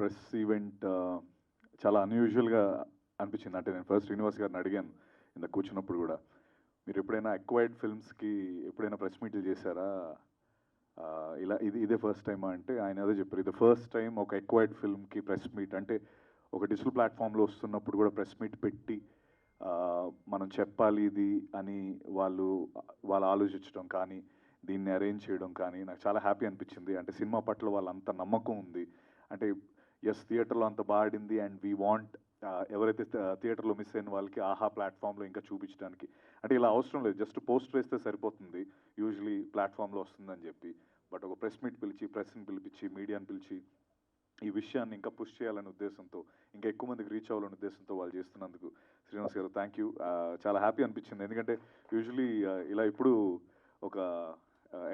Press event చాలా అన్యూజువల్గా అనిపించింది. అంటే నేను ఫస్ట్ శ్రీనివాస్ గారిని అడిగాను ఇందాక కూర్చున్నప్పుడు కూడా, మీరు ఎప్పుడైనా అక్వైర్డ్ ఫిల్మ్స్కి ఎప్పుడైనా ప్రెస్ మీట్లు చేశారా, ఇలా ఇదే ఫస్ట్ టైమా అంటే ఆయన అదే చెప్పారు. ఇది ఫస్ట్ టైం ఒక అక్వైర్డ్ ఫిల్మ్కి ప్రెస్ మీట్, అంటే ఒక డిజిటల్ ప్లాట్ఫామ్లో వస్తున్నప్పుడు కూడా ప్రెస్ మీట్ పెట్టి మనం చెప్పాలి ఇది అని వాళ్ళు ఆలోచించడం కానీ, దీన్ని అరేంజ్ చేయడం కానీ నాకు చాలా హ్యాపీ అనిపించింది. అంటే సినిమా పట్ల వాళ్ళంత నమ్మకం ఉంది. అంటే ఎస్, థియేటర్లో అంత బాడింది అండ్ వీ వాంట్ ఎవరైతే థియేటర్లో మిస్ అయిన వాళ్ళకి ఆహా ప్లాట్ఫామ్లో ఇంకా చూపించడానికి, అంటే ఇలా అవసరం లేదు, జస్ట్ పోస్ట్ వేస్తే సరిపోతుంది యూజువలీ ప్లాట్ఫామ్లో వస్తుందని చెప్పి. బట్ ఒక ప్రెస్ మీట్ పిలిచి, ప్రెస్ని పిలిపించి, మీడియాని పిలిచి ఈ విషయాన్ని ఇంకా పుష్ చేయాలనే ఉద్దేశంతో, ఇంకా ఎక్కువ మందికి రీచ్ అవ్వాలనే ఉద్దేశంతో వాళ్ళు చేస్తున్నందుకు శ్రీనివాస్ గారు థ్యాంక్ యూ. చాలా హ్యాపీ అనిపించింది. ఎందుకంటే యూజువలీ ఇలా ఇప్పుడు ఒక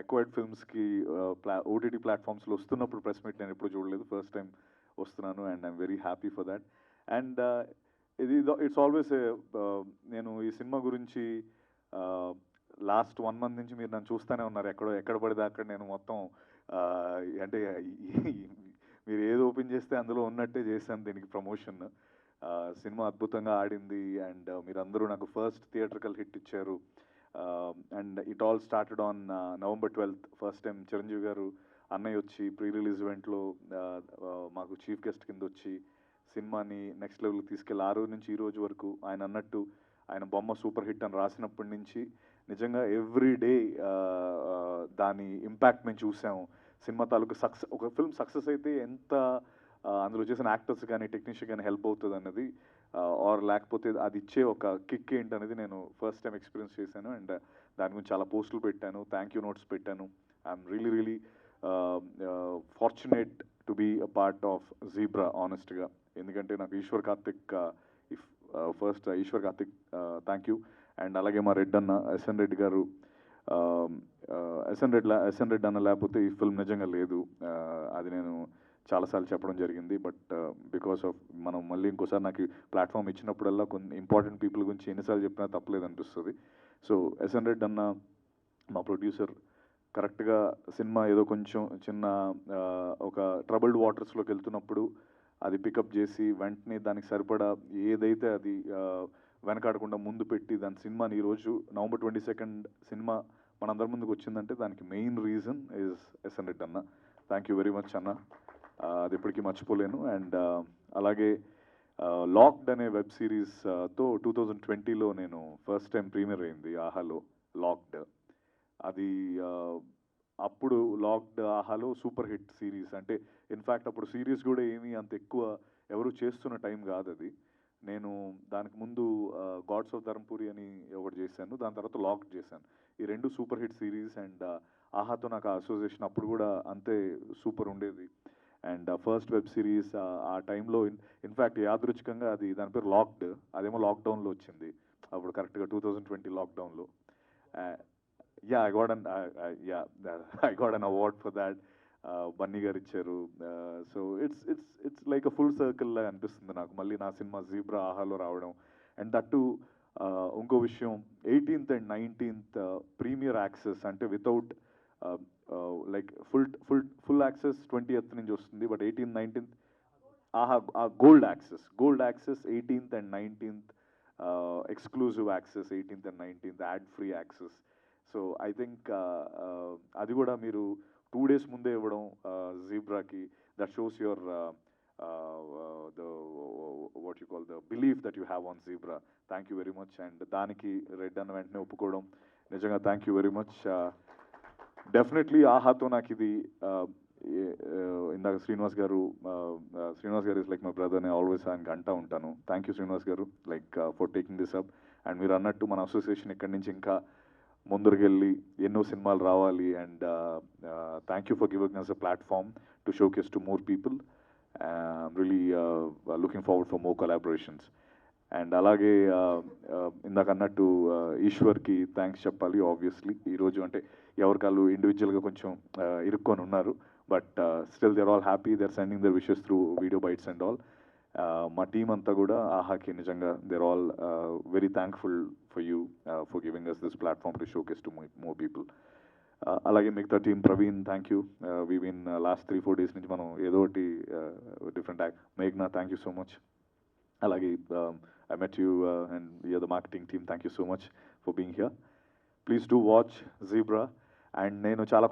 అక్వైర్డ్ ఫిల్మ్స్కి ఓటీటీ ప్లాట్ఫామ్స్లో వస్తున్నప్పుడు ప్రెస్ మీట్ నేను ఎప్పుడు చూడలేదు, ఫస్ట్ టైం వస్తున్నాను and I'm very happy for that. And ఇది ఇట్స్ ఆల్వేస్ నేను ఈ సినిమా గురించి లాస్ట్ 1 month నుంచి మీరు నన్ను చూస్తూనే ఉన్నారు, ఎక్కడ పడితే అక్కడ నేను మొత్తం అంటే మీరు ఏది ఓపెన్ చేస్తే అందులో ఉన్నట్టే చేశాను దీనికి ప్రమోషన్. సినిమా అద్భుతంగా ఆడింది అండ్ మీరందరూ నాకు ఫస్ట్ థియేట్రికల్ హిట్ ఇచ్చారు. And it all started on November 12th. First time Chiranjeevi గారు అన్నయ్య వచ్చి ప్రీ రిలీజ్ ఈవెంట్లో మాకు చీఫ్ గెస్ట్ కింద వచ్చి సినిమాని నెక్స్ట్ లెవెల్కి తీసుకెళ్ళి, ఆ రోజు నుంచి ఈ రోజు వరకు ఆయన అన్నట్టు ఆయన బొమ్మ సూపర్ హిట్ అని రాసినప్పటి నుంచి నిజంగా ఎవ్రీ డే దాని ఇంపాక్ట్ మేము చూసాము. సినిమా తాలూకు ఒక ఫిల్మ్ సక్సెస్ అయితే ఎంత అందులో చేసిన యాక్టర్స్ కానీ టెక్నీషియన్ కానీ హెల్ప్ అవుతుంది అన్నది, ఆర్ లేకపోతే అది ఇచ్చే ఒక కిక్ ఏంటనేది నేను ఫస్ట్ టైం ఎక్స్పీరియన్స్ చేశాను. అండ్ దాని గురించి చాలా పోస్టులు పెట్టాను, థ్యాంక్ యూ నోట్స్ పెట్టాను. I'm really fortunate to be a part of Zebra ఆనెస్ట్గా. ఎందుకంటే నాకు Eshwar Karthik, first Eshwar Karthik thank you. And అలాగే మా రెడ్డి అన్న ఎస్ఎన్ రెడ్డి గారు, ఎస్ఎన్ రెడ్డి అన్న లేకపోతే ఈ ఫిల్మ్ నిజంగా లేదు. అది నేను చాలాసార్లు చెప్పడం జరిగింది. బట్ బికాస్ ఆఫ్ మనం మళ్ళీ ఇంకోసారి నాకు ప్లాట్ఫామ్ ఇచ్చినప్పుడల్లా కొన్ని ఇంపార్టెంట్ పీపుల్ గురించి ఎన్నిసార్లు చెప్పినా తప్పలేదు అనిపిస్తుంది. సో ఎస్ఎన్ రెడ్డి అన్న మా ప్రొడ్యూసర్ కరెక్ట్గా సినిమా ఏదో కొంచెం చిన్న ఒక ట్రబుల్డ్ వాటర్స్లోకి వెళ్తున్నప్పుడు అది పికప్ చేసి వెంటనే దానికి సరిపడా ఏదైతే అది వెనకాడకుండా ముందు పెట్టి దాని సినిమాని ఈరోజు November 22nd సినిమా మనందరి ముందుకు వచ్చిందంటే దానికి main reason is SN Reddy అన్న. థ్యాంక్ యూ వెరీ మచ్ అన్న, అది ఎప్పటికీ మర్చిపోలేను. అండ్ అలాగే లాక్డ్ అనే వెబ్ సిరీస్తో 2020లో నేను ఫస్ట్ టైం ప్రీమియర్ అయింది ఆహాలో, లాక్డ్. అది అప్పుడు లాక్డ్ ఆహాలో సూపర్ హిట్ సిరీస్. అంటే ఇన్ఫ్యాక్ట్ అప్పుడు సిరీస్ కూడా ఏమీ అంత ఎక్కువ ఎవరు చేస్తున్న టైం కాదు అది. నేను దానికి ముందు గాడ్స్ ఆఫ్ ధర్మపురి అని ఒకటి చేశాను, దాని తర్వాత లాక్డ్ చేశాను. ఈ రెండు సూపర్ హిట్ సిరీస్ అండ్ ఆహాతో నాకు అసోసియేషన్ అప్పుడు కూడా అంతే సూపర్ ఉండేది. అండ్ ఫస్ట్ వెబ్ సిరీస్ ఆ టైంలో ఇన్ఫ్యాక్ట్ యాదృచ్ఛికంగా అది దాని పేరు లాక్డ్, అదేమో లాక్డౌన్లో వచ్చింది అప్పుడు కరెక్ట్గా 2020 లాక్డౌన్లో. Yeah, I got an award for that. Bunny గారు ఇచ్చారు. So it's like a full circle లాగా అనిపిస్తుంది నాకు మళ్ళీ నా సినిమా జీబ్రా ఆహాలో రావడం. అండ్ దట్టు ఇంకో విషయం, 18th and 19th premiere access, అంటే without like full access 20th నుంచి వస్తుంది, but 18th 19th Aha gold access 18th and 19th, exclusive access 18th and 19th, ad free access. So I think అది కూడా మీరు 2 days ముందే ఇవ్వడం జీబ్రాకి, that shows your the what you call the belief that you have on Zebra. Thank you very much. And దానికి రెడ్ అన్న వెంటనే ఒప్పుకోవడం నిజంగా thank you very much. Definitely ఆహాతో నాకు ఇది ఇందాక శ్రీనివాస్ గారు ఇస్ లైక్ మై బ్రదర్, నేను ఆల్వేస్ ఆయనకి అంటూ ఉంటాను. థ్యాంక్ యూ శ్రీనివాస్ గారు, like for taking this up. And మీరు అన్నట్టు మన అసోసియేషన్ ఇక్కడి నుంచి ఇంకా ముందరికెళ్ళి ఎన్నో సినిమాలు రావాలి. And thank you for giving us a platform to showcase to more people. I'm really looking forward for more collaborations. And అలాగే ఇందాక అన్నట్టు ఈశ్వర్కి థ్యాంక్స్ చెప్పాలి. ఆబ్వియస్లీ ఈరోజు అంటే ఎవరికాళ్ళు ఇండివిజువల్గా కొంచెం ఇరుక్కొని ఉన్నారు, but still they are all happy, they are sending their wishes through video bites and all. మా టీం అంతా కూడా ఆహాకి నిజంగా they are all very thankful for you for giving us this platform to showcase to more people. అలాగే మిగతా team Praveen thank you. We been last 3-4 days నుంచి మనం ఏదో ఒకటి డిఫరెంట్ మేఘ్నా థ్యాంక్ యూ సో మచ్. అలాగే I met you and you're the marketing team. Thank you so much for being here. Please do watch Zebra. And నేను చాలా